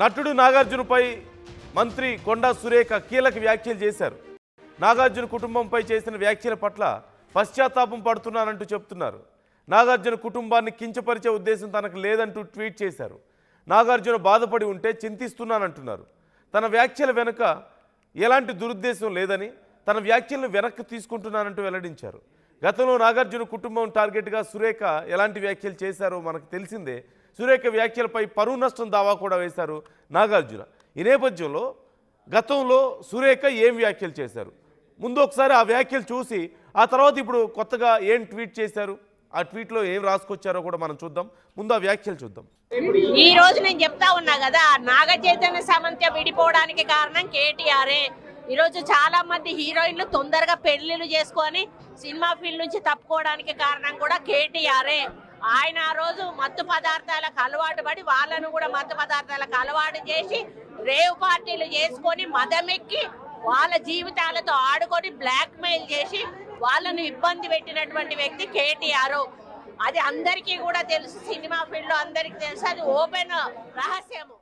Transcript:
నటుడు నాగార్జునపై మంత్రి కొండా సురేఖ కీలక వ్యాఖ్యలు చేశారు. నాగార్జున కుటుంబంపై చేసిన వ్యాఖ్యల పట్ల పశ్చాత్తాపం పడుతున్నానంటూ చెప్తున్నారు. నాగార్జున కుటుంబాన్ని కించపరిచే ఉద్దేశం తనకు లేదంటూ ట్వీట్ చేశారు. నాగార్జున బాధపడి ఉంటే చింతిస్తున్నానంటున్నారు. తన వ్యాఖ్యల వెనుక ఎలాంటి దురుద్దేశం లేదని, తన వ్యాఖ్యలను వెనక్కి తీసుకుంటున్నానంటూ వెల్లడించారు. గతంలో నాగార్జున కుటుంబం టార్గెట్గా సురేఖ ఎలాంటి వ్యాఖ్యలు చేశారో మనకు తెలిసిందే. సురేఖ వ్యాఖ్యలపై పరువు నష్టం దావా కూడా వేశారు నాగార్జున. ఈ నేపథ్యంలో గతంలో సురేఖ ఏం వ్యాఖ్యలు చేశారు, ముందు ఒకసారి ఆ వ్యాఖ్యలు చూసి ఆ తర్వాత ఇప్పుడు కొత్తగా ఏం ట్వీట్ చేశారు, ఆ ట్వీట్లో ఏం రాసుకొచ్చారో కూడా మనం చూద్దాం. ముందు ఆ వ్యాఖ్యలు చూద్దాం. ఈ రోజు నేను చెప్తా ఉన్నా కదా, నాగ చైతన్య సమంత విడిపోవడానికి కారణం కేటీఆరే. ఈరోజు చాలా మంది హీరోయిన్లు తొందరగా పెళ్లిళ్ళు చేసుకొని సినిమా ఫీల్డ్ నుంచి తప్పుకోవడానికి కారణం కూడా కేటీఆరే. ఆయన ఆ రోజు మత్తు పదార్థాలకు అలవాటు పడి వాళ్ళను కూడా మత్తు పదార్థాలకు అలవాటు చేసి రేవ్ పార్టీలు చేసుకొని మదమెక్కి వాళ్ళ జీవితాలతో ఆడుకొని బ్లాక్ మెయిల్ చేసి వాళ్ళను ఇబ్బంది పెట్టినటువంటి వ్యక్తి కేటీఆర్. అది అందరికీ కూడా తెలుసు, సినిమా ఫీల్డ్ లో అందరికీ తెలుసు, అది ఓపెన్ రహస్యము.